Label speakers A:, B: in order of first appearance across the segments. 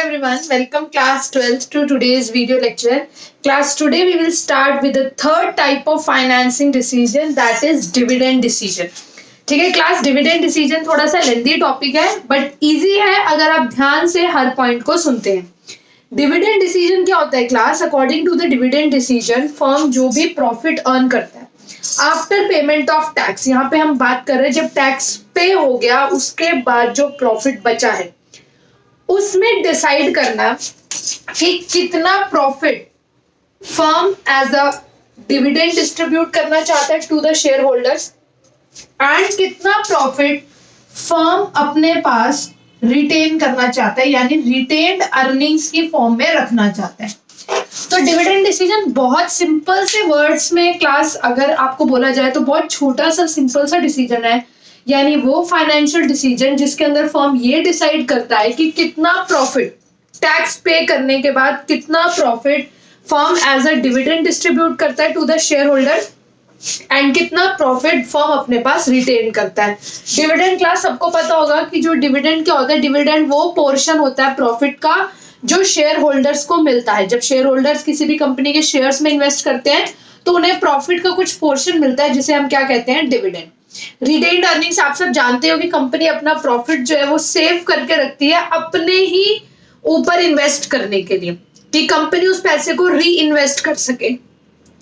A: everyone, welcome class 12th to today's video lecture. Class today we will start with the third type of financing decision, that is dividend decision. ठीक है class, dividend decision थोड़ा सा lengthy topic है but easy है अगर आप ध्यान से हर पॉइंट को सुनते हैं. डिविडेंड डिसीजन क्या होता है class? According to the dividend decision, firm जो भी प्रॉफिट अर्न करता है आफ्टर पेमेंट ऑफ टैक्स, यहाँ पे हम बात कर रहे हैं जब टैक्स पे हो गया उसके बाद जो प्रॉफिट बचा है उसमें डिसाइड करना कि कितना profit firm as a dividend distribute करना चाहता है to the shareholders and कितना प्रॉफिट फर्म अपने पास रिटेन करना चाहता है, यानी रिटेन्ड अर्निंग्स की फॉर्म में रखना चाहता है. तो डिविडेंड डिसीजन बहुत सिंपल से वर्ड्स में क्लास अगर आपको बोला जाए तो बहुत छोटा सा सिंपल सा डिसीजन है, यानी वो फाइनेंशियल डिसीजन जिसके अंदर फर्म ये डिसाइड करता है कि कितना प्रॉफिट टैक्स पे करने के बाद कितना profit firm as a dividend distribute करता है to the shareholder and कितना प्रॉफिट फर्म अपने पास रिटेन करता है. डिविडेंड क्लास सबको पता होगा कि जो डिविडेंड क्या होता है, डिविडेंड वो पोर्शन होता है प्रॉफिट का जो शेयर होल्डर्स को मिलता है. जब शेयर होल्डर्स किसी भी कंपनी के शेयर्स में इन्वेस्ट करते हैं तो उन्हें प्रॉफिट का कुछ पोर्शन मिलता है जिसे हम क्या कहते हैं, डिविडेंड. रिटेन्ड अर्निंग्स आप सब जानते हो कि कंपनी अपना प्रॉफिट जो है वो सेव करके रखती है अपने ही ऊपर इन्वेस्ट करने के लिए कि कंपनी उस पैसे को री इन्वेस्ट कर सके.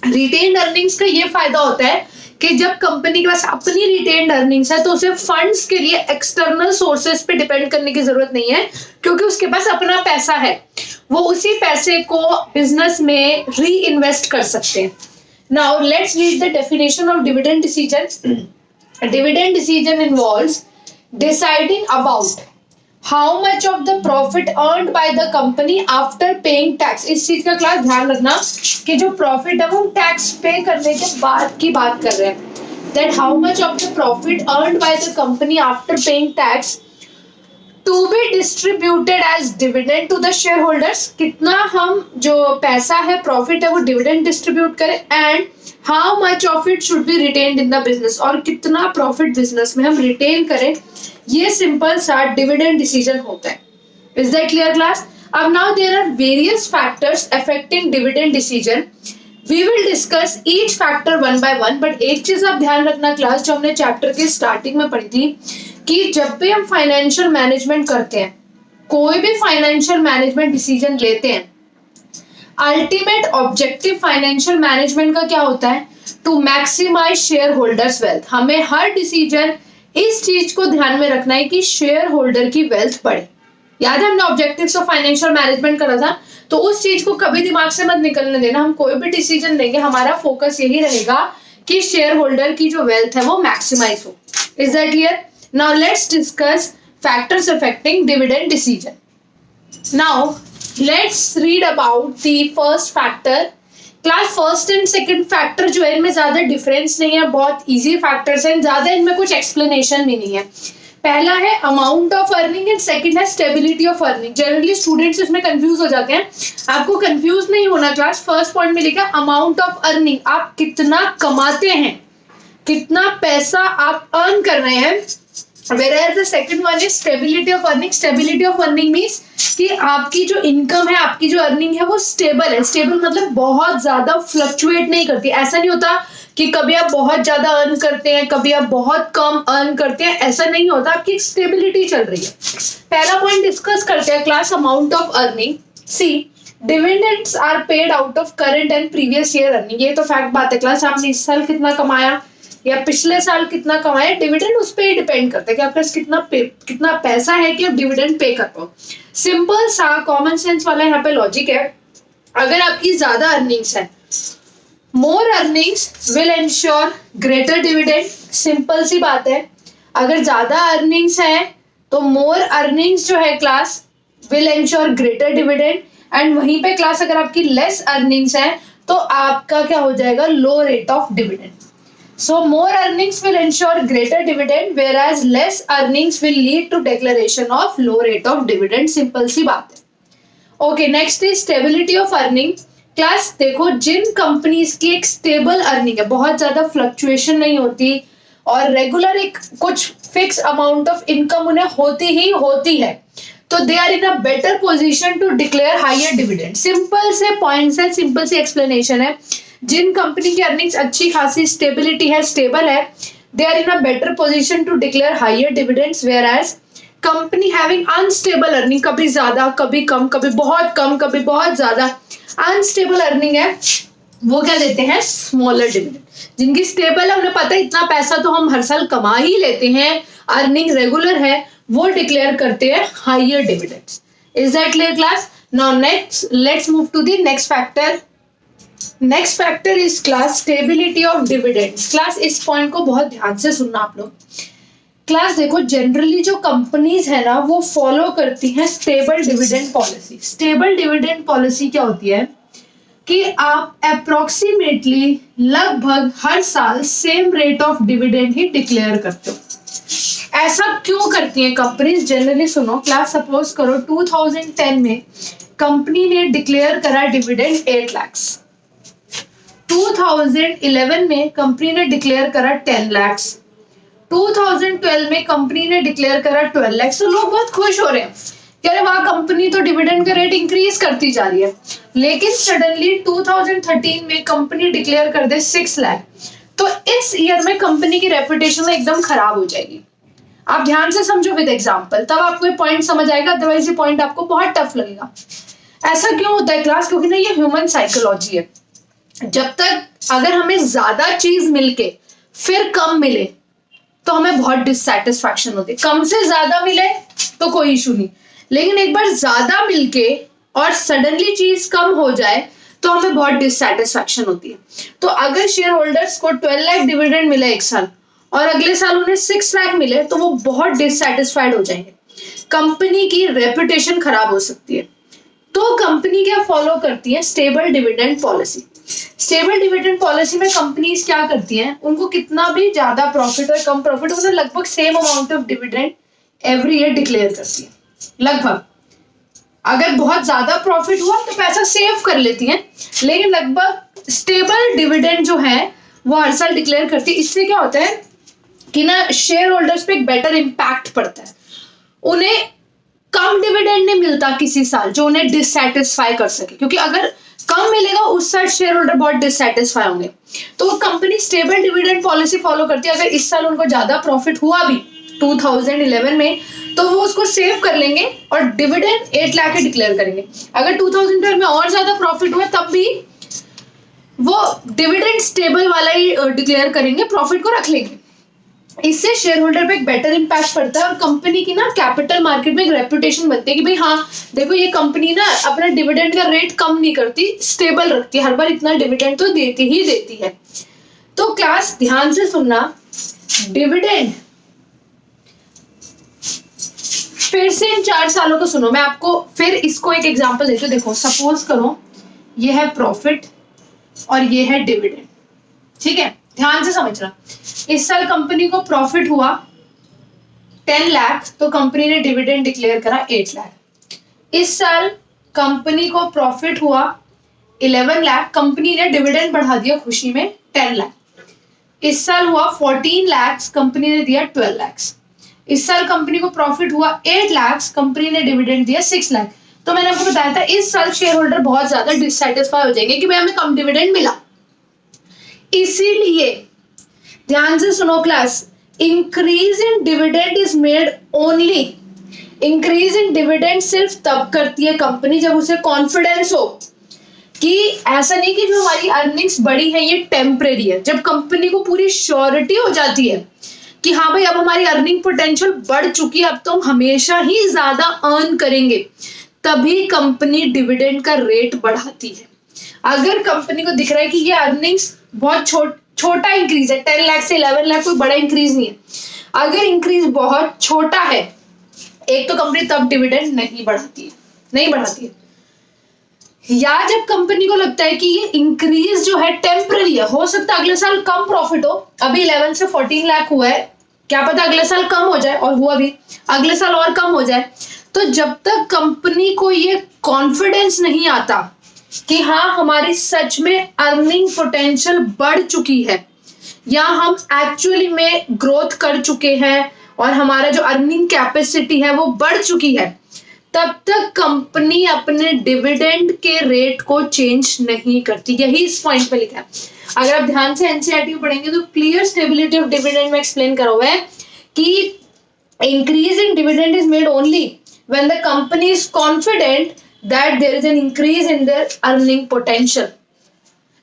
A: रिटेन्ड अर्निंग्स का ये फायदा होता है कि जब कंपनी के पास अपनी रिटेन्ड अर्निंग्स है तो उसे फंड्स के लिए एक्सटर्नल सोर्सेस पे डिपेंड करने की जरूरत नहीं है क्योंकि उसके पास अपना पैसा है, वो उसी पैसे को बिजनेस में री इन्वेस्ट कर सकते हैं. Now let's read the definition of dividend decision. A dividend decision involves deciding about how much of the profit earned by the company after paying tax. इस चीज का क्लास ध्यान रखना कि जो प्रॉफिट है वो टैक्स पे करने के बाद की बात कर रहे हैं. That how much of the profit earned by the company after paying tax to be distributed as dividend to the shareholders. कितना हम जो पैसा है प्रॉफिट है वो डिविडेंड डिस्ट्रीब्यूट करें and how much of it should be retained in the business, और कितना प्रॉफिट बिजनेस में हम रिटेन करें. ये सिंपल सा डिविडेंड डिसीजन होता है. Is that clear class? अब now there are various factors affecting dividend decision. We will discuss each factor one by one, but एक चीज आप ध्यान रखना क्लास जो हमने चैप्टर के स्टार्टिंग में पढ़ी थी कि जब भी हम फाइनेंशियल मैनेजमेंट करते हैं, कोई भी फाइनेंशियल मैनेजमेंट डिसीजन लेते हैं, अल्टीमेट ऑब्जेक्टिव फाइनेंशियल मैनेजमेंट का क्या होता है? To maximise shareholders wealth. हमें हर डिसीजन इस चीज को ध्यान में रखना है कि शेयर होल्डर की वेल्थ बढ़े. याद है हमने ऑब्जेक्टिव्स ऑफ फाइनेंशियल मैनेजमेंट करा था, तो उस चीज को कभी दिमाग से मत निकलने देना. हम कोई भी डिसीजन लेंगे हमारा फोकस यही रहेगा कि शेयर होल्डर की जो वेल्थ है वो मैक्सिमाइज हो. Is that clear? Now let's discuss factors affecting dividend decision. Now let's read about the first factor. Class first and second factor जो है इनमें ज्यादा डिफरेंस नहीं है, बहुत इजी फैक्टर्स हैं, ज्यादा इनमें कुछ एक्सप्लेनेशन भी नहीं है. पहला है amount of earning and second है stability of earning. Generally students इसमें कंफ्यूज हो जाते हैं, आपको कंफ्यूज नहीं होना क्लास. फर्स्ट पॉइंट में लिखा अमाउंट ऑफ अर्निंग, आप कितना कमाते हैं, कितना पैसा आप अर्न कर रहे हैं. Whereas the second one is stability of earning. Stability of earning means कि आपकी जो इनकम है, आपकी जो अर्निंग है वो स्टेबल है. स्टेबल मतलब बहुत ज्यादा फ्लक्चुएट नहीं करती. ऐसा नहीं होता कि कभी आप बहुत ज्यादा अर्न करते हैं, कभी आप बहुत कम अर्न करते हैं, ऐसा नहीं होता. आपकी स्टेबिलिटी चल रही है. पहला पॉइंट डिस्कस करते हैं class, amount of earning. See dividends are paid out of current and previous year earning. ये तो फैक्ट बात है क्लास, आपने इस साल कितना कमाया या पिछले साल कितना कमाया, डिविडेंड उस पर ही डिपेंड करता है कि आपके पास कितना पैसा है कि आप डिविडेंड पे कर पाओ. सिंपल सा कॉमन सेंस वाला यहाँ पे लॉजिक है. अगर आपकी ज्यादा अर्निंग्स है, more earnings will ensure greater dividend. Simple सी बात है, अगर ज्यादा अर्निंग्स है तो मोर अर्निंग्स जो है class will ensure greater dividend. And वहीं पे क्लास अगर आपकी लेस अर्निंग्स है तो आपका क्या हो जाएगा, low rate of dividend. So more earnings will ensure greater dividend, whereas less earnings will lead to declaration of low rate of dividend. Simple सी बात है. Okay, next is stability of earning. Class देखो, जिन companies की एक stable earning है, बहुत ज्यादा फ्लक्चुएशन नहीं होती और रेगुलर एक कुछ फिक्स अमाउंट ऑफ इनकम उन्हें होती ही होती है, तो they are in a better position to declare higher dividend. Simple से पॉइंट्स है, सिंपल सी एक्सप्लेनेशन है। जिन कंपनी की अर्निंग्स अच्छी खासी स्टेबिलिटी है, स्टेबल है, they are in a better position to declare higher dividends, whereas company having unstable earning, कभी ज्यादा कभी कम, कभी बहुत ज्यादा अनस्टेबल अर्निंग है, वो क्या देते हैं, स्मॉलर डिविडेंड। जिनकी स्टेबल है, उन्हें पता है इतना पैसा तो हम हर साल कमा ही लेते हैं, अर्निंग रेगुलर है, वो डिक्लेयर करते हैं higher dividends. Is that clear class? Now next let's move to the next factor. Next factor is class stability of dividends. Class इस पॉइंट को बहुत ध्यान से सुनना आप लोग। क्लास देखो, जनरली जो कंपनीज है ना, वो फॉलो करती हैं stable dividend policy. Stable dividend policy क्या होती है कि आप अप्रोक्सीमेटली लगभग हर साल same rate of dividend he declare करते हो। ऐसा क्यों करती हैं कंपनीज? जनरली सुनो क्लास, सपोज करो 2010 में कंपनी ने डिक्लेयर करा डिविडेंड 8 लाख, 2011 में कंपनी ने डिक्लेयर करा 10 लाख, 2012 में कंपनी ने डिक्लेयर करा 12 लाख। तो लोग बहुत खुश हो रहे हैं कि अरे वाह, कंपनी तो डिविडेंड का रेट इंक्रीज करती जा रही है। लेकिन सडनली 2013 में कंपनी डिक्लेयर कर दे 6 लाख, तो इस ईयर में कंपनी की रेपुटेशन एकदम खराब हो जाएगी। आप ध्यान से समझो विद एग्जांपल, तब आपको ये पॉइंट समझ आएगा, अदरवाइज ये पॉइंट आपको बहुत टफ लगेगा। ऐसा क्यों होता है क्लास? क्योंकि ना ये ह्यूमन साइकोलॉजी है। जब तक अगर हमें ज्यादा चीज मिलके फिर कम मिले तो हमें बहुत डिससैटिस्फैक्शन होती है। कम से ज्यादा मिले तो कोई इशू नहीं, लेकिन एक बार ज्यादा मिलके और सडनली चीज कम हो जाए तो हमें बहुत डिससैटिस्फैक्शन होती है। तो अगर शेयर होल्डर्स को 12 लाख डिविडेंड मिला एक साल और अगले साल उन्हें 6 लाख मिले, तो वो बहुत डिससैटिस्फाइड हो जाएंगे, कंपनी की रेपुटेशन खराब हो सकती है। तो कंपनी क्या फॉलो करती है? Stable dividend policy. Stable dividend policy में कंपनीज क्या करती हैं, उनको कितना भी ज्यादा प्रॉफिट और कम प्रॉफिट, उन्हें लगभग same amount of dividend every year declare करती है। लगभग, अगर बहुत ज्यादा प्रॉफिट हुआ तो पैसा सेव कर लेती हैं, लेकिन लगभग स्टेबल डिविडेंड जो है वो हर साल डिक्लेयर करती है। इससे क्या होता है कि ना, शेयर होल्डर्स पे एक बेटर इम्पैक्ट पड़ता है। उन्हें कम डिविडेंड नहीं मिलता किसी साल जो उन्हें डिससैटिस्फाई कर सके, क्योंकि अगर कम मिलेगा उस साल शेयर होल्डर बहुत डिससैटिस्फाई होंगे। तो वो company stable dividend policy follow करती है। अगर इस साल उनको ज्यादा प्रॉफिट हुआ भी 2011 में, तो वो उसको सेव कर लेंगे और डिविडेंड 8 लाख डिक्लेयर करेंगे। अगर 2012 में और ज्यादा प्रॉफिट हुआ तब भी वो डिविडेंड स्टेबल वाला ही डिक्लेयर करेंगे, प्रॉफिट को रख लेंगे। इससे शेयर होल्डर पे एक बेटर इम्पैक्ट पड़ता है और कंपनी की ना कैपिटल मार्केट में एक रेपुटेशन बनती है कि भाई हाँ देखो, ये कंपनी ना अपना डिविडेंड का रेट कम नहीं करती, स्टेबल रखती है, हर बार इतना डिविडेंड तो देती ही देती है। तो क्लास ध्यान से सुनना, डिविडेंड फिर से इन 4 सालों को सुनो, मैं आपको फिर इसको एक एग्जांपल देती हूँ। देखो सपोज करो ये है प्रॉफिट और ये है डिविडेंड, ठीक है, ध्यान से समझना। इस साल कंपनी को प्रॉफिट हुआ 10 लाख, तो कंपनी ने डिविडेंड डिक्लेयर करा 8 लाख। इस साल कंपनी को प्रॉफिट हुआ 11 लाख, कंपनी ने डिविडेंड बढ़ा दिया खुशी में 10 लाख। इस साल हुआ 14 लाख, कंपनी ने दिया 12 लाख। इस साल कंपनी को प्रॉफिट हुआ 8 लाख, कंपनी ने डिविडेंड दिया 6 लाख। तो मैंने आपको बताया था इस साल शेयर होल्डर बहुत ज्यादा डिससैटिस्फाई हो जाएंगे कि भाई हमें कम डिविडेंड मिला। इसीलिए ध्यान से सुनो class, increase in dividend is made only, increase in dividend सिर्फ तब करती है कंपनी जब उसे कॉन्फिडेंस हो कि ऐसा नहीं कि जो हमारी अर्निंग्स बढ़ी है ये टेम्परेरी है। जब कंपनी को पूरी श्योरिटी हो जाती है कि हाँ भाई अब हमारी अर्निंग पोटेंशियल बढ़ चुकी है, अब तो हम हमेशा ही ज्यादा अर्न करेंगे, तभी कंपनी डिविडेंड का रेट बढ़ाती है। अगर कंपनी को दिख रहा है कि ये अर्निंग्स बहुत छोटा इंक्रीज है, 10 लाख से 11 लाख कोई बड़ा इंक्रीज नहीं है, अगर इंक्रीज बहुत छोटा है, एक तो कंपनी तब डिविडेंड नहीं बढ़ाती है। या जब कंपनी को लगता है कि ये इंक्रीज जो है टेम्पररी है, हो सकता है अगले साल कम प्रॉफिट हो, अभी 11 से 14 लाख हुआ है, क्या पता अगले साल कम हो जाए, और हुआ भी, अगले साल और कम हो जाए। तो जब तक कंपनी को ये कॉन्फिडेंस नहीं आता कि हाँ हमारी सच में अर्निंग पोटेंशियल बढ़ चुकी है या हम एक्चुअली में ग्रोथ कर चुके हैं और हमारा जो अर्निंग कैपेसिटी है वो बढ़ चुकी है, तब तक कंपनी अपने डिविडेंड के रेट को चेंज नहीं करती। यही इस पॉइंट पे लिखा है। अगर आप ध्यान से एनसीईआरटी पढ़ेंगे तो क्लियर स्टेबिलिटी ऑफ डिविडेंड में एक्सप्लेन करा हुआ है कि increase in dividend is made only when the company is confident that there is an increase in their earning potential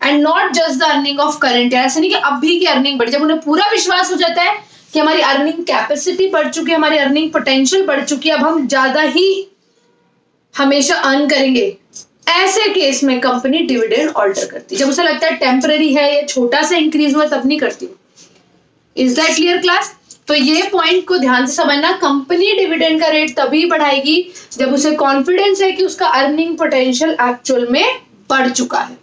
A: and not just the earning of current year. ऐसे नहीं कि अभी की अर्निंग बढ़ी, जब उन्हें पूरा विश्वास हो जाता है कि हमारी अर्निंग कैपेसिटी बढ़ चुकी है, हमारी अर्निंग पोटेंशियल बढ़ चुकी है, अब हम ज्यादा ही हमेशा अर्न करेंगे, ऐसे केस में कंपनी डिविडेंड ऑल्टर करती है। जब उसे लगता है टेम्पररी है या छोटा सा इंक्रीज हुआ तब नहीं करती। Is that clear class? तो ये पॉइंट को ध्यान से समझना, कंपनी डिविडेंड का रेट तभी बढ़ाएगी जब उसे कॉन्फिडेंस है कि उसका अर्निंग पोटेंशियल एक्चुअल में बढ़ चुका है।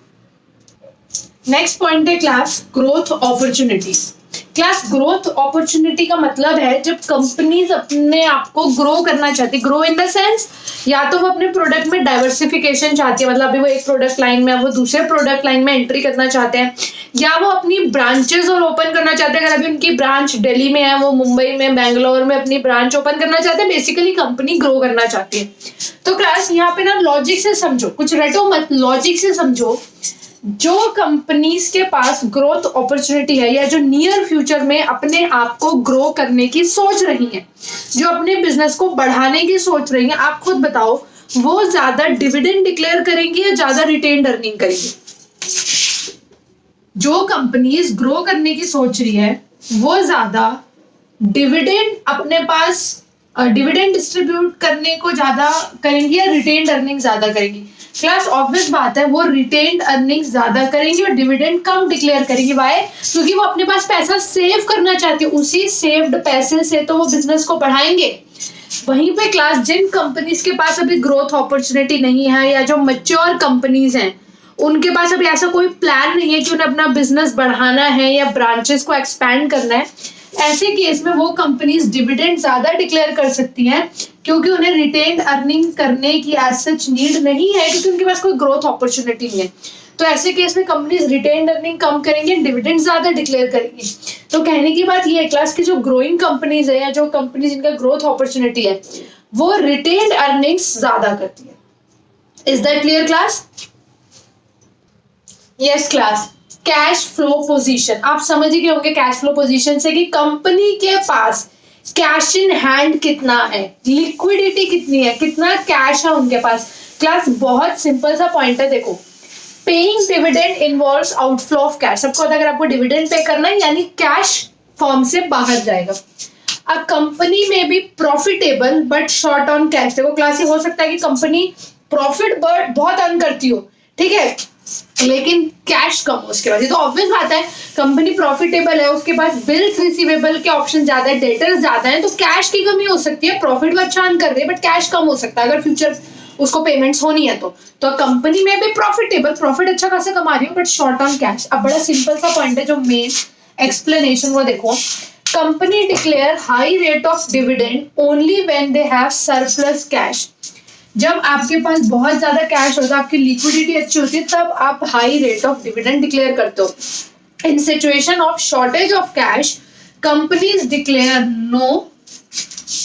A: नेक्स्ट पॉइंट है class growth opportunities. Class growth opportunity का मतलब है जब कंपनीज अपने आप को ग्रो करना चाहती, ग्रो इन द सेंस या तो वो अपने प्रोडक्ट में डाइवर्सिफिकेशन चाहती है, मतलब अभी वो एक प्रोडक्ट लाइन में वो दूसरे प्रोडक्ट लाइन में एंट्री करना चाहते हैं, या वो अपनी ब्रांचेस और ओपन करना चाहते हैं। अगर अभी उनकी ब्रांच दिल्ली में है, वो मुंबई में, बेंगलोर में अपनी ब्रांच ओपन करना चाहते हैं। बेसिकली कंपनी ग्रो करना चाहती है। तो क्लास यहाँ पे ना लॉजिक से समझो, कुछ रटो मत, लॉजिक से समझो। जो कंपनीज के पास ग्रोथ अपॉर्चुनिटी है या जो नियर फ्यूचर में अपने आप को ग्रो करने की सोच रही हैं, जो अपने बिजनेस को बढ़ाने की सोच रही हैं, आप खुद बताओ वो ज्यादा डिविडेंड डिक्लेयर करेंगी या ज्यादा रिटेन्ड अर्निंग करेंगी? जो कंपनीज ग्रो करने की सोच रही है वो ज्यादा डिविडेंड अपने पास डिविडेंड डिस्ट्रीब्यूट करने को ज्यादा करेंगी या रिटेन्ड अर्निंग ज्यादा करेंगी? क्लास ऑब्वियस बात है वो रिटेन्ड अर्निंग ज्यादा करेंगी और डिविडेंड कम डिक्लेयर करेंगी। वाई? क्योंकि वो अपने पास पैसा सेव करना चाहती है, उसी सेव्ड पैसे से तो वो बिजनेस को बढ़ाएंगे। वहीं पे क्लास जिन कंपनीज के पास अभी ग्रोथ अपॉर्चुनिटी नहीं है या जो मैच्योर कंपनीज हैं उनके पास अभी ऐसा कोई प्लान नहीं है कि उन्हें अपना बिजनेस बढ़ाना है या ब्रांचेस को एक्सपैंड करना है, ऐसे केस में वो कंपनीज डिविडेंड ज्यादा डिक्लेयर कर सकती हैं क्योंकि उन्हें रिटेन्ड अर्निंग करने की एज सच नीड नहीं है, क्योंकि उनके पास कोई ग्रोथ अपॉर्चुनिटी नहीं है। तो ऐसे केस में कंपनीज रिटेन्ड अर्निंग कम करेंगे, डिविडेंड ज्यादा डिक्लेयर करेंगी। तो कहने की बात ये है क्लास की जो ग्रोइंग कंपनीज है या जो कंपनीज जिनका ग्रोथ अपॉर्चुनिटी है वो रिटेन्ड अर्निंग्स ज्यादा करती है। Is that clear class? Yes class. Cash flow position, आप समझ ही गए होंगे कैश फ्लो पोजीशन से कि कंपनी के पास कैश इन हैंड कितना है, लिक्विडिटी कितनी है, कितना कैश है उनके पास। क्लास बहुत सिंपल सा पॉइंट है, देखो paying dividend involves outflow of cash. सबको पता है अगर आपको डिविडेंड पे करना है यानी कैश फर्म से बाहर जाएगा। अब कंपनी में भी profitable but short on cash. देखो क्लास ये हो सकता है कि कंपनी प्रॉफिट बहुत अर्न करती हो, ठीक है, लेकिन कैश कम हो उसके पास। ये तो ऑब्वियस बात है, कंपनी प्रॉफिटेबल है, उसके पास बिल्स रिसीवेबल के ऑप्शन ज्यादा है, डेटर्स ज्यादा है, तो कैश की कमी हो सकती है। प्रॉफिट वो अच्छा अर्न कर रही है बट कैश कम हो सकता है अगर फ्यूचर उसको पेमेंट्स होनी है तो कंपनी में भी प्रॉफिट अच्छा खासा कमा रही हो बट शॉर्ट ऑन कैश। अब बड़ा सिंपल सा पॉइंट है जो मेन एक्सप्लेनेशन वो देखो, company declare high rate of dividend only when they have surplus cash. जब आपके पास बहुत ज्यादा कैश होता है, आपकी लिक्विडिटी अच्छी होती है, तब आप high rate of dividend declare करते हो। In situation of shortage of cash companies declare no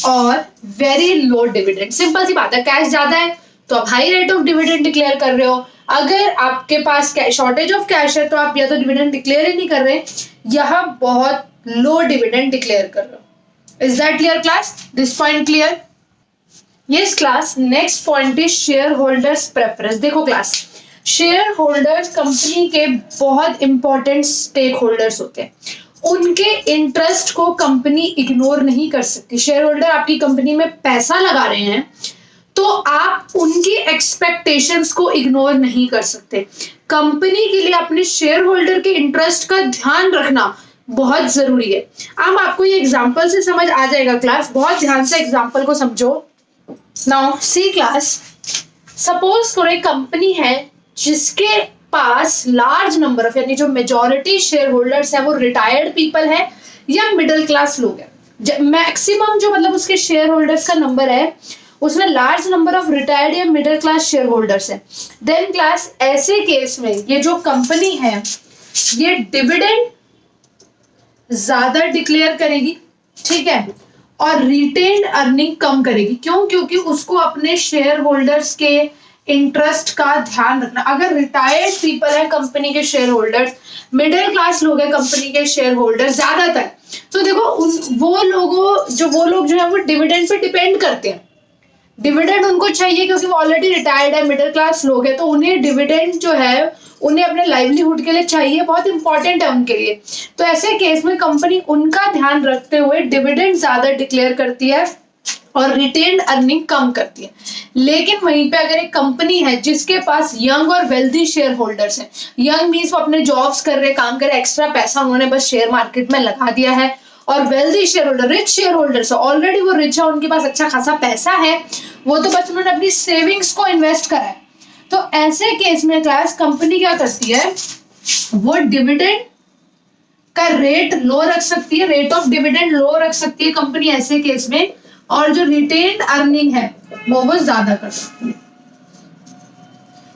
A: or very low dividend. Simple सी बात है, कैश ज्यादा है तो आप high rate of dividend declare कर रहे हो। अगर आपके पास शॉर्टेज ऑफ कैश है तो आप या तो डिविडेंड डिक्लेयर ही नहीं कर रहे या बहुत लो डिविडेंड डिक्लेयर कर रहे हो। Is that clear class? This point clear? Yes class. Next point is share holders preference. देखो क्लास, शेयर होल्डर्स कंपनी के बहुत इंपॉर्टेंट स्टेक होल्डर्स होते हैं, उनके इंटरेस्ट को कंपनी इग्नोर नहीं कर सकती। शेयर होल्डर आपकी कंपनी में पैसा लगा रहे हैं तो आप उनकी एक्सपेक्टेशंस को इग्नोर नहीं कर सकते। कंपनी के लिए अपने शेयर होल्डर के इंटरेस्ट का ध्यान रखना बहुत जरूरी है। अब आपको ये एग्जांपल से समझ आ जाएगा क्लास, बहुत ध्यान से एग्जांपल को समझो। नाउ सी क्लास, सपोज कोई कंपनी है जिसके पास लार्ज नंबर ऑफ यानी जो मेजॉरिटी शेयर होल्डर्स है वो रिटायर्ड पीपल है या मिडिल क्लास लोग हैं। मैक्सिमम जो मतलब उसके शेयर होल्डर्स का नंबर है उसमें लार्ज नंबर ऑफ रिटायर्ड या मिडिल क्लास शेयर होल्डर्स है। देन क्लास ऐसे केस में ये जो कंपनी है ये डिविडेंड ज्यादा डिक्लेयर करेगी, ठीक है, और रिटेन्ड अर्निंग कम करेगी। क्यों? क्योंकि उसको अपने शेयर होल्डर्स के इंटरेस्ट का ध्यान रखना। अगर रिटायर्ड पीपल है कंपनी के शेयर होल्डर्स, मिडिल क्लास लोग हैं कंपनी के शेयर होल्डर ज्यादातर, तो देखो वो लोग जो है वो डिविडेंड पे डिपेंड करते हैं। डिविडेंड उनको चाहिए क्योंकि वो ऑलरेडी रिटायर्ड है, मिडिल क्लास लोग हैं, तो उन्हें डिविडेंड जो है उन्हें अपने लाइवलीहुड के लिए चाहिए, बहुत इंपॉर्टेंट है उनके लिए। तो ऐसे केस में कंपनी उनका ध्यान रखते हुए डिविडेंड ज्यादा डिक्लेयर करती है और रिटेन्ड अर्निंग कम करती है। लेकिन वहीं पे अगर एक कंपनी है जिसके पास यंग और वेल्दी शेयर होल्डर्स हैं, यंग मीन्स वो अपने जॉब्स कर रहे, काम कर रहे, एक्स्ट्रा पैसा उन्होंने बस शेयर मार्केट में लगा दिया है, और wealthy share holder, rich share holders, already वो रिच है, उनके पास अच्छा खासा पैसा है, वो तो बस उन्होंने अपनी सेविंग्स को इन्वेस्ट करा है। तो ऐसे केस में क्लास कंपनी क्या करती है, वो डिविडेंड का रेट लो रख सकती है, रेट ऑफ डिविडेंड लो रख सकती है कंपनी ऐसे केस में, और जो रिटेन्ड अर्निंग है वो ज्यादा कर सकती है।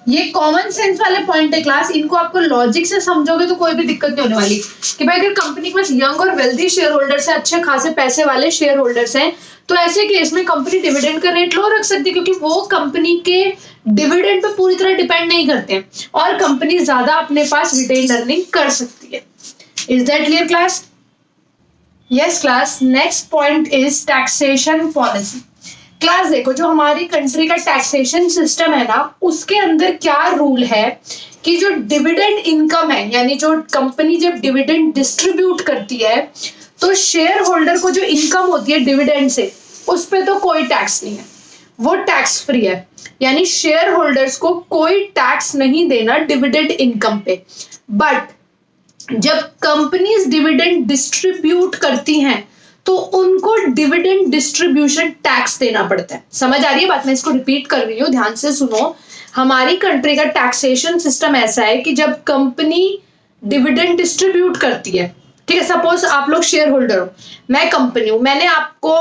A: ये कॉमन सेंस वाले पॉइंट है क्लास, इनको आपको लॉजिक से समझोगे तो कोई भी दिक्कत नहीं होने वाली कि भाई अगर कंपनी के पास यंग और वेल्दी शेयर होल्डर्स है, अच्छे खासे पैसे वाले शेयर होल्डर्स हैं, तो ऐसे केस में कंपनी डिविडेंड का रेट लो रख सकती है क्योंकि वो कंपनी के डिविडेंड पे पूरी तरह डिपेंड नहीं करते हैं और कंपनी ज्यादा अपने पास रिटेन्ड अर्निंग कर सकती है। Is that clear class? Yes class. Next point is taxation policy. Class देखो, जो हमारी कंट्री का टैक्सेशन सिस्टम है ना, उसके अंदर क्या रूल है कि जो डिविडेंड इनकम है, यानी जो कंपनी जब डिविडेंड डिस्ट्रीब्यूट करती है तो शेयर होल्डर को जो इनकम होती है डिविडेंड से, उस पे तो कोई टैक्स नहीं है, वो टैक्स फ्री है, यानी शेयर होल्डर्स को कोई टैक्स नहीं देना डिविडेंड इनकम पे। बट जब कंपनीज डिविडेंड डिस्ट्रीब्यूट करती हैं तो उनको डिविडेंड डिस्ट्रीब्यूशन टैक्स देना पड़ता है। समझ आ रही है बात? मैं इसको रिपीट कर रही हूँ, ध्यान से सुनो। हमारी कंट्री का टैक्सेशन सिस्टम ऐसा है कि जब कंपनी डिविडेंड डिस्ट्रीब्यूट करती है, ठीक है, सपोज आप लोग शेयर होल्डर हो, मैं कंपनी हूं, मैंने आपको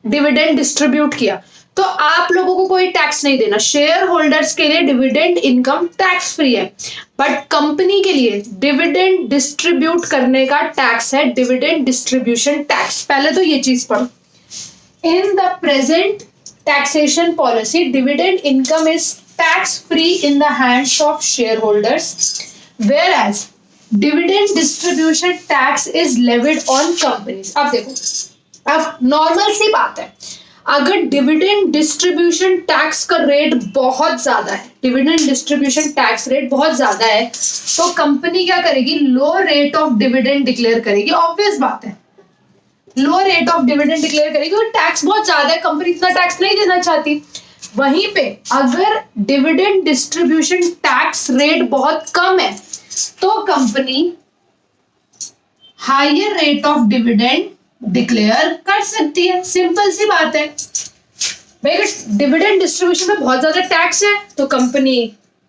A: डिविडेंड डिस्ट्रीब्यूट किया, तो आप लोगों को कोई टैक्स नहीं देना। शेयर होल्डर्स के लिए डिविडेंड इनकम टैक्स फ्री है, बट कंपनी के लिए डिविडेंड डिस्ट्रीब्यूट करने का टैक्स है डिविडेंड डिस्ट्रीब्यूशन टैक्स। पहले तो ये चीज पढ़ो। In the present taxation policy, dividend income is tax free in the hands of shareholders, whereas dividend distribution tax is levied on companies. अब देखो, अब नॉर्मल सी बात है, अगर डिविडेंड डिस्ट्रीब्यूशन टैक्स का रेट बहुत ज्यादा है, डिविडेंड डिस्ट्रीब्यूशन टैक्स रेट बहुत ज्यादा है, तो कंपनी क्या करेगी? लो रेट ऑफ डिविडेंड डिक्लेयर करेगी। ऑब्वियस बात है, लो रेट ऑफ डिविडेंड डिक्लेयर करेगी और टैक्स बहुत ज्यादा है, कंपनी इतना टैक्स नहीं देना चाहती। वहीं पे अगर डिविडेंड डिस्ट्रीब्यूशन टैक्स रेट बहुत कम है तो company hire rate of dividend declare कर सकती है। सिंपल सी बात है भाई, अगर डिविडेंड डिस्ट्रीब्यूशन में बहुत ज्यादा टैक्स है तो कंपनी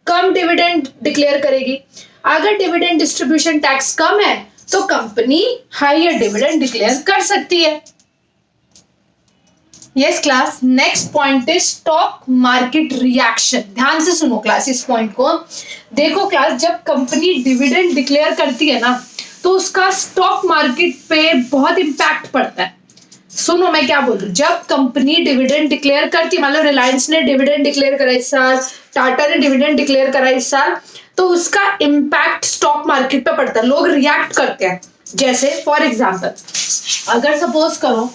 A: कम डिविडेंड डिक्लेयर करेगी, अगर डिविडेंड डिस्ट्रीब्यूशन टैक्स कम है तो कंपनी हायर डिविडेंड डिक्लेयर कर सकती है। Yes class. Next point is stock market reaction. ध्यान से सुनो क्लास इस पॉइंट को। देखो क्लास, जब कंपनी डिविडेंड डिक्लेयर करती है ना तो उसका स्टॉक मार्केट पे बहुत इंपैक्ट पड़ता है। सुनो मैं क्या बोल रही हूँ। जब कंपनी डिविडेंड डिक्लेयर करती है, मतलब रिलायंस ने डिविडेंड डिक्लेयर करा इस साल, टाटा ने डिविडेंड डिक्लेयर करा इस साल, तो उसका इंपैक्ट स्टॉक मार्केट पे पड़ता है, लोग रिएक्ट करते हैं। जैसे फॉर एग्जाम्पल, अगर सपोज करो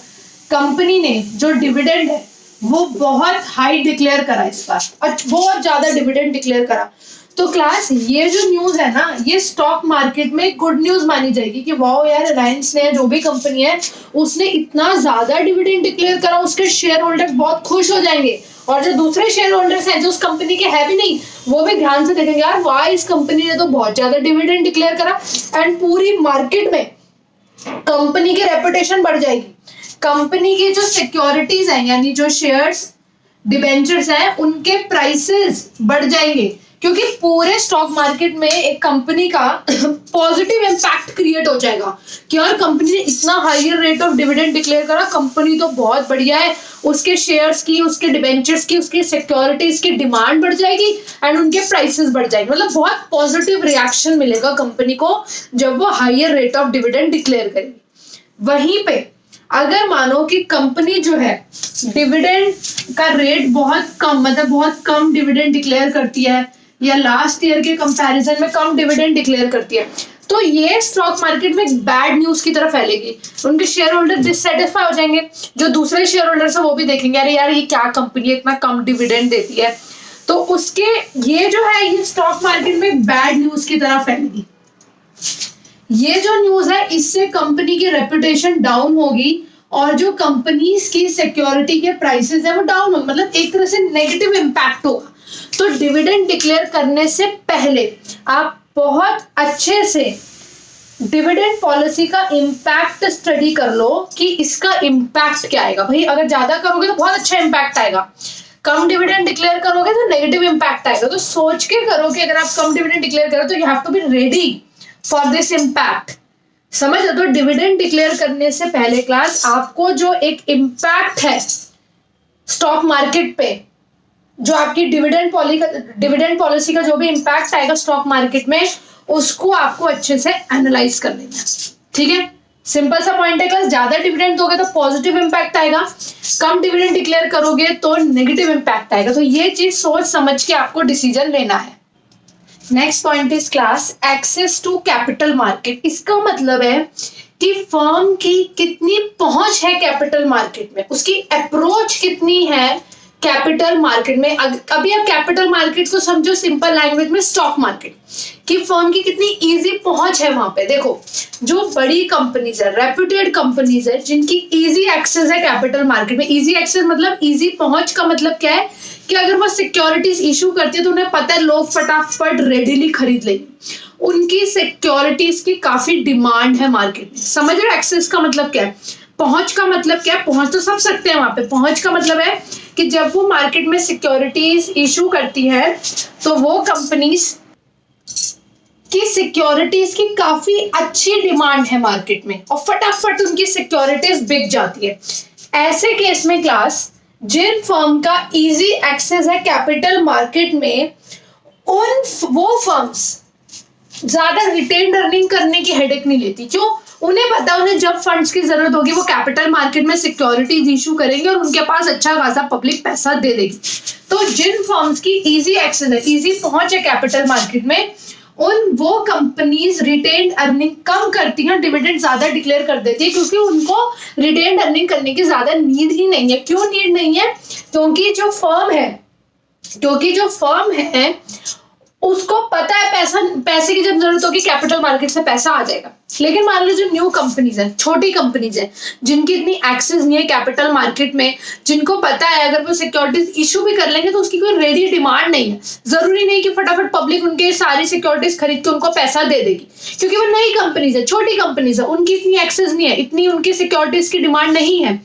A: कंपनी ने जो डिविडेंड है वो बहुत हाई डिक्लेयर करा इस बार, बहुत ज्यादा डिविडेंड डिक्लेयर करा, तो क्लास ये जो न्यूज है ना, ये स्टॉक मार्केट में गुड न्यूज मानी जाएगी कि वाओ यार, रिलायंस ने, जो भी कंपनी है, उसने इतना ज्यादा डिविडेंड डिक्लेयर करा, उसके शेयर होल्डर्स बहुत खुश हो जाएंगे, और जो दूसरे शेयर होल्डर्स हैं जो उस कंपनी के है भी नहीं, वो भी ध्यान से देखेंगे यार वाह, इस कंपनी ने तो बहुत ज्यादा डिविडेंड डिक्लेयर करा, एंड पूरी मार्केट में कंपनी की रेपुटेशन बढ़ जाएगी। कंपनी की जो सिक्योरिटीज हैं, यानी जो शेयर्स, डिबेंचर्स हैं, उनके प्राइसेस बढ़ जाएंगे, क्योंकि पूरे स्टॉक मार्केट में एक कंपनी का पॉजिटिव इंपैक्ट क्रिएट हो जाएगा कि यार कंपनी ने इतना higher rate of dividend declare करा, कंपनी तो बहुत बढ़िया है, उसके शेयर्स की, उसके डिबेंचर्स की, उसकी सिक्योरिटीज की डिमांड बढ़ जाएगी एंड उनके प्राइसेस बढ़ जाएंगे। मतलब बहुत पॉजिटिव रिएक्शन मिलेगा कंपनी को जब वो higher rate of dividend declare करेगी। वहीं पे अगर मानो कि कंपनी जो है डिविडेंड का रेट बहुत कम, मतलब बहुत कम डिविडेंड डिक्लेयर करती है या लास्ट ईयर के कंपैरिजन में कम डिविडेंड डिक्लेयर करती है, तो ये स्टॉक मार्केट में एक बैड न्यूज की तरफ फैलेगी। उनके शेयर होल्डर डिससेटिस्फाई हो जाएंगे, जो दूसरे शेयर होल्डर्स है वो भी देखेंगे अरे यार ये क्या कंपनी है इतना कम डिविडेंड देती है, तो उसके ये जो है ये स्टॉक मार्केट में बैड न्यूज की तरफ फैलेगी। ये जो न्यूज है इससे कंपनी की रेपुटेशन डाउन होगी और जो कंपनीज की सिक्योरिटी के प्राइसेस है वो डाउन होंगे, मतलब एक तरह से नेगेटिव इंपैक्ट होगा। तो डिविडेंड डिक्लेयर करने से पहले आप बहुत अच्छे से डिविडेंड पॉलिसी का इम्पैक्ट स्टडी कर लो कि इसका इम्पैक्ट क्या आएगा। भाई अगर ज्यादा करोगे तो बहुत अच्छा इम्पैक्ट आएगा, कम डिविडेंड डिक्लेयर करोगे तो नेगेटिव इम्पैक्ट आएगा। तो सोच के करो कि अगर आप कम डिविडेंड डिक्लेयर करो तो you have to be ready for this impact. समझ लो, तो डिविडेंड डिक्लेयर करने से पहले क्लास आपको जो एक इम्पैक्ट है स्टॉक मार्केट पे, जो आपकी डिविडेंड पॉलिसी का जो भी इम्पैक्ट आएगा स्टॉक मार्केट में, उसको आपको अच्छे से एनालाइज कर लेना। ठीक है, सिंपल सा पॉइंट है क्लास। ज्यादा डिविडेंड दोगे तो पॉजिटिव इम्पैक्ट आएगा, कम डिविडेंड डिक्लेयर करोगे तो नेगेटिव इम्पैक्ट आएगा। तो ये चीज सोच समझ के आपको डिसीजन लेना है। Next point is class access to capital market. इसका मतलब है कि फर्म की कितनी पहुंच है कैपिटल मार्केट में, उसकी अप्रोच कितनी है कैपिटल मार्केट में। अभी आप कैपिटल मार्केट को समझो सिंपल लैंग्वेज में स्टॉक मार्केट, कि फर्म की कितनी इजी पहुंच है वहां पे। देखो जो बड़ी कंपनीज है, रेप्यूटेड कंपनीज है, जिनकी इजी एक्सेस है कैपिटल मार्केट में। इजी एक्सेस मतलब इजी पहुंच का मतलब क्या है कि अगर वो सिक्योरिटीज इशू करती है तो उन्हें पता है लोग फटाफट रेडिली खरीद लेंगे, उनकी सिक्योरिटीज की काफी डिमांड है मार्केट में। समझ रहे हो एक्सेस का मतलब क्या है, पहुंच का मतलब क्या है। पहुंच तो सब सकते हैं वहां पे, पहुंच का मतलब है कि जब वो मार्केट में सिक्योरिटीज इशू करती है तो वो कंपनीज की सिक्योरिटीज की काफी अच्छी डिमांड है मार्केट में और फटाफट उनकी सिक्योरिटीज बिक जाती है। ऐसे केस में क्लास जिन फर्म का इजी एक्सेस है कैपिटल मार्केट में, वो फर्म्स ज्यादा रिटेन अर्निंग करने की हेडेक नहीं लेती। क्यों? उन्हें पता, उन्हें जब फंड्स की जरूरत होगी वो कैपिटल मार्केट में सिक्योरिटीज इशू करेंगे और उनके पास अच्छा खासा पब्लिक पैसा दे देगी। तो जिन फर्म्स की इजी एक्सेस है, इजी पहुंच है कैपिटल मार्केट में, वो कंपनीज रिटेन अर्निंग कम करती हैं, डिविडेंड ज्यादा डिक्लेयर कर देती है, क्योंकि उनको रिटेन अर्निंग करने की ज्यादा नीड ही नहीं है। क्यों नीड नहीं है? क्योंकि जो फर्म है उसको पता है पैसे की जब जरूरत होगी कैपिटल मार्केट से पैसा आ जाएगा। लेकिन मान लो जो न्यू कंपनीज है, छोटी कंपनीज है, जिनकी इतनी एक्सेस नहीं है कैपिटल मार्केट में, जिनको पता है अगर वो सिक्योरिटीज इशू भी कर लेंगे तो उसकी कोई रेडी डिमांड नहीं है, जरूरी नहीं कि फटाफट पब्लिक उनके सारी सिक्योरिटीज खरीद के उनको पैसा दे देगी, क्योंकि वो नई कंपनीज है, छोटी कंपनीज है, उनकी इतनी एक्सेस नहीं है, इतनी उनकी सिक्योरिटीज की डिमांड नहीं है।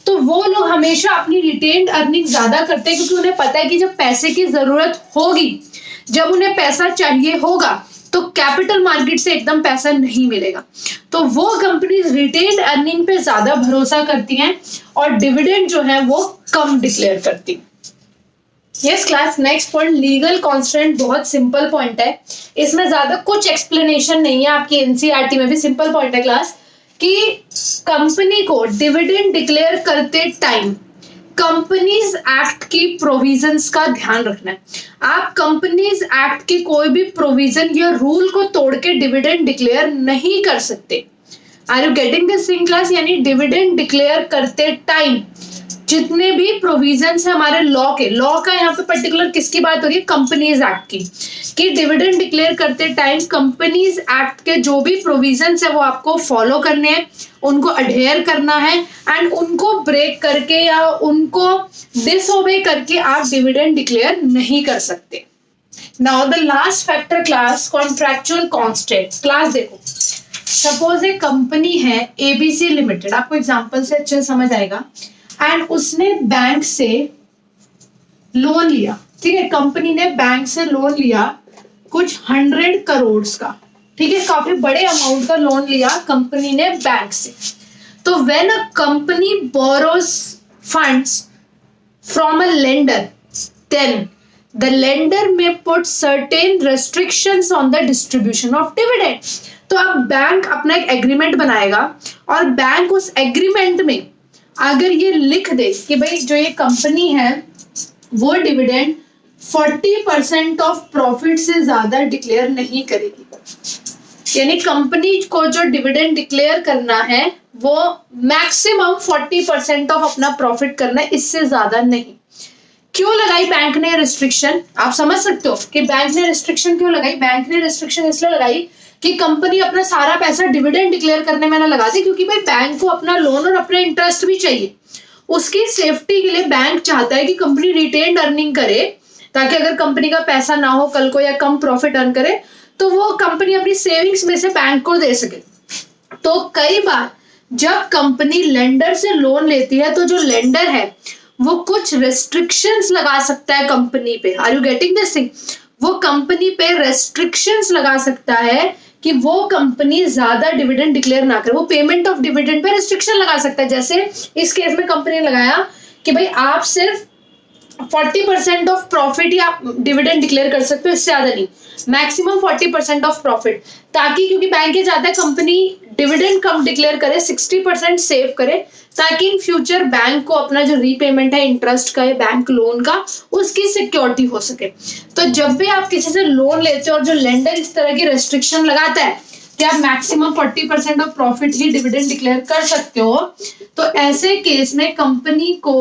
A: तो वो लोग हमेशा अपनी रिटेन्ड अर्निंग ज्यादा करते हैं, क्योंकि उन्हें पता है कि जब पैसे की जरूरत होगी, जब उन्हें पैसा चाहिए होगा, तो कैपिटल मार्केट से एकदम पैसा नहीं मिलेगा। तो वो कंपनीज रिटेन अर्निंग पे ज्यादा भरोसा करती हैं और डिविडेंड जो है वो कम डिक्लेयर करती हैं। Yes class, next point legal constant. बहुत सिंपल पॉइंट है, इसमें ज्यादा कुछ एक्सप्लेनेशन नहीं है, आपकी एनसीईआरटी में भी सिंपल पॉइंट है क्लास, कि कंपनी को डिविडेंड डिक्लेयर करते टाइम कंपनीज एक्ट की प्रोविजंस का ध्यान रखना है। आप कंपनीज एक्ट की कोई भी प्रोविजन या रूल को तोड़ के डिविडेंड डिक्लेयर नहीं कर सकते। Are you getting this thing class? यानी डिविडेंड डिक्लेयर करते टाइम जितने भी प्रोविजंस है हमारे लॉ का यहाँ पे पर्टिकुलर किसकी बात हो रही है? कंपनीज एक्ट की, कि डिविडेंड डिक्लेयर करते टाइम कंपनीज एक्ट के जो भी प्रोविजंस है वो आपको फॉलो करने हैं, उनको अडेयर करना है, एंड उनको ब्रेक करके या उनको डिसओबे करके आप डिविडेंड डिक्लेयर नहीं कर सकते। Now the last factor class, contractual constant. Class देखो, सपोज एक कंपनी है एबीसी लिमिटेड, आपको एग्जांपल से अच्छे समझ आएगा, एंड उसने बैंक से लोन लिया। ठीक है, कंपनी ने बैंक से लोन लिया कुछ 100 करोड़ का, ठीक है, काफी बड़े अमाउंट का लोन लिया कंपनी ने बैंक से। तो when a company borrows funds from a lender, then the lender may put certain restrictions on the distribution of dividend. तो तो अब बैंक अपना एक एग्रीमेंट बनाएगा और बैंक उस एग्रीमेंट में अगर ये लिख दे कि भाई जो ये कंपनी है वो डिविडेंड 40% ऑफ प्रॉफिट से ज्यादा डिक्लेयर नहीं करेगी, यानी कंपनी को जो डिविडेंड डिक्लेयर करना है वो मैक्सिमम 40% ऑफ अपना प्रॉफिट करना है, इससे ज्यादा नहीं। क्यों लगाई बैंक ने रिस्ट्रिक्शन? आप समझ सकते हो कि बैंक ने रिस्ट्रिक्शन क्यों लगाई। बैंक ने रिस्ट्रिक्शन इसलिए लगाई कि कंपनी अपना सारा पैसा डिविडेंड डिक्लेयर करने में ना लगा दी, क्योंकि भाई बैंक को अपना लोन और अपना इंटरेस्ट भी चाहिए। उसकी सेफ्टी के लिए बैंक चाहता है कि कंपनी रिटेन्ड अर्निंग करे, ताकि अगर कंपनी का पैसा ना हो कल को या कम प्रॉफिट अर्न करे तो वो कंपनी अपनी सेविंग्स में से बैंक को दे सके। तो कई बार जब कंपनी लेंडर से लोन लेती है तो जो लेंडर है वो कुछ रेस्ट्रिक्शंस लगा सकता है कंपनी पे। Are you getting this thing? वो कंपनी पे रेस्ट्रिक्शंस लगा सकता है कि वो कंपनी ज्यादा डिविडेंड डिक्लेयर ना करे, वो payment of dividend pay restriction लगा सकता है। जैसे इस केस में कंपनी ने लगाया कि भाई आप सिर्फ 40% ऑफ प्रॉफिट ही आप डिविडेंड डिक्लेयर कर सकते हो, इससे ज्यादा नहीं, मैक्सिमम 40% ऑफ प्रॉफिट, ताकि क्योंकि बैंक ये चाहता है कंपनी डिविडेंड कम डिक्लेयर करे, 60% सेव करे, ताकि इन फ्यूचर बैंक को अपना जो रीपेमेंट है इंटरेस्ट का या बैंक लोन का उसकी सिक्योरिटी हो सके। तो जब भी आप किसी से लोन लेते हो और जो लेंडर इस तरह की रेस्ट्रिक्शन लगाता है कि आप maximum 40% of profit he dividend declare कर सकते हो, तो ऐसे केस में कंपनी को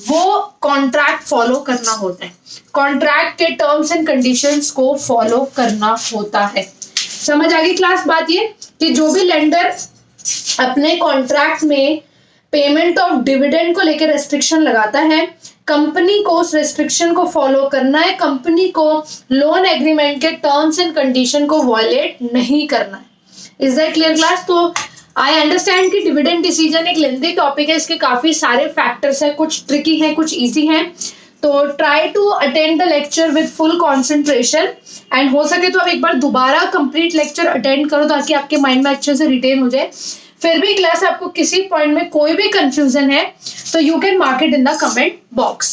A: वो कॉन्ट्रैक्ट फॉलो करना होता है, कॉन्ट्रैक्ट के टर्म्स एंड कंडीशंस को फॉलो करना होता है। समझ आ गई क्लास बात ये कि जो भी लेंडर अपने कॉन्ट्रैक्ट में पेमेंट ऑफ डिविडेंड को लेकर रेस्ट्रिक्शन लगाता है, कंपनी को उस रेस्ट्रिक्शन को फॉलो करना है, कंपनी को लोन एग्रीमेंट के टर्म्स एंड कंडीशन को वॉयलेट नहीं करना है। Is that clear class? तो आई अंडरस्टैंड कि डिविडेंड डिसीजन एक लेंथी टॉपिक है, इसके काफी सारे फैक्टर्स है, कुछ ट्रिकी है कुछ इजी है, तो try to attend the lecture with full concentration and हो सके तो आप एक बार दोबारा कंप्लीट लेक्चर अटेंड करो ताकि आपके माइंड में अच्छे से रिटेन हो जाए। फिर भी क्लास आपको किसी पॉइंट में कोई भी कंफ्यूजन है तो you can mark it in the comment box.